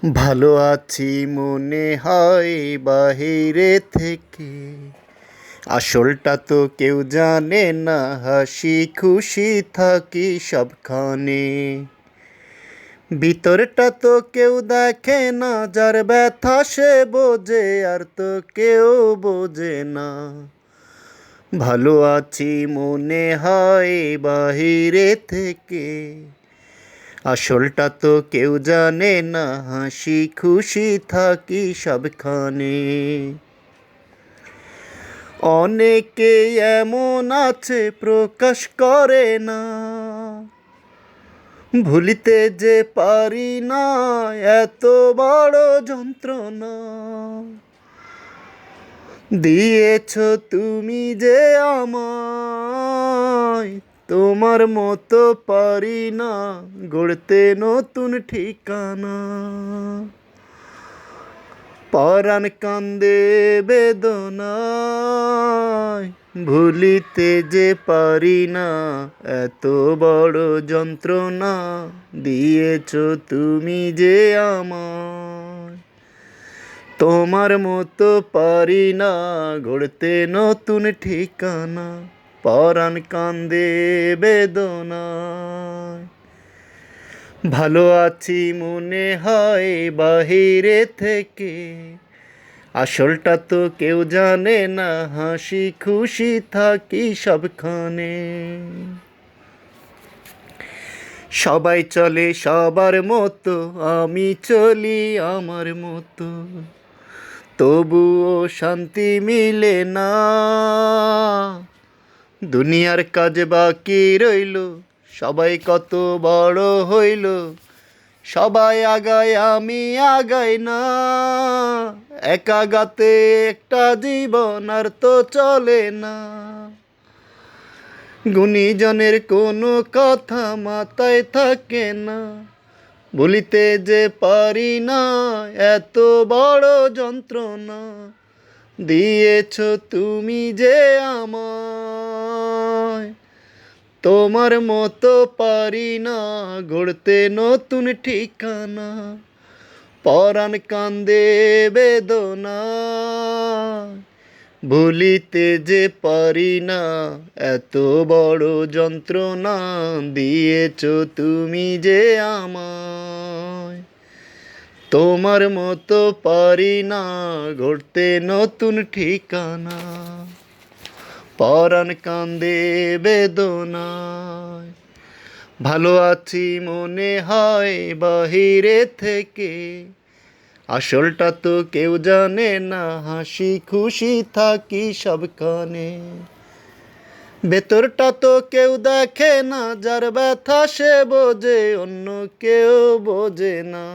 ভালো আছি মনে হয় বাহিরে থেকে, আসলটা তো কেউ জানে না। হাসি খুশি থাকি সবখানে, ভিতরটা তো কেউ দেখে না। যার ব্যথা সে বোঝে, আর তো কেউ বোঝে না। ভালো আছি মনে হয় বাহিরে থেকে, আসলটা তো কেউ জানে না। হাসি খুশি থাকি সবখানে। অনেকে এমন আছে প্রকাশ করে না, ভুলিতে যে পারি না এত বড় যন্ত্রণা। দিয়েছ তুমি যে আমায়, তোমার মতো পারি না গড়তে নতুন ঠিকানা। পরাণ কান্দে বেদনায়, ভুলিতে যে পারি না এত বড় যন্ত্রণা। দিয়েছ তুমি যে আমায়, তোমার মতো পারি না গড়তে নতুন ঠিকানা। পরাণ কান্দে বেদনায়। ভালো আছি মনে হয় বাহিরে থেকে, আসলটা তো কেউ জানে না। হাসি খুশি থাকি সবখানে। সবাই চলে সবার মতো, আমি চলি আমার মতো, তবুও শান্তি মিলে না। দুনিয়ার কাজ বাকি রইল, সবাই কত বড় হইল। সবাই আগায় আমি আগাই না, একা গাতে একটা জীবন আর তো চলে না। গুণীজনের কোনো কথা মাথায় থাকে না, ভুলিতে যে পারি না এত বড় যন্ত্রণা। দিয়েছ তুমি যে আমায়, তোমার মতো পারি না গড়তে নতুন ঠিকানা। পরাণ কান্দে বেদনায়, ভুলিতে যে পারি না এত বড় যন্ত্রণা। দিয়েছ তুমি যে আমায়, তোমার মতো পারি না গড়তে নতুন ঠিকানা। পরাণ কান্দে বেদনায়। ভালো আছি মনে হয় বাহিরে থেকে, আসলটা তো কেউ জানে না। হাসি খুশি থাকি সবখানে, ভেতরটা তো কেউ দেখে না। যার ব্যথা সে বোঝে, অন্য কেউ বোঝে না।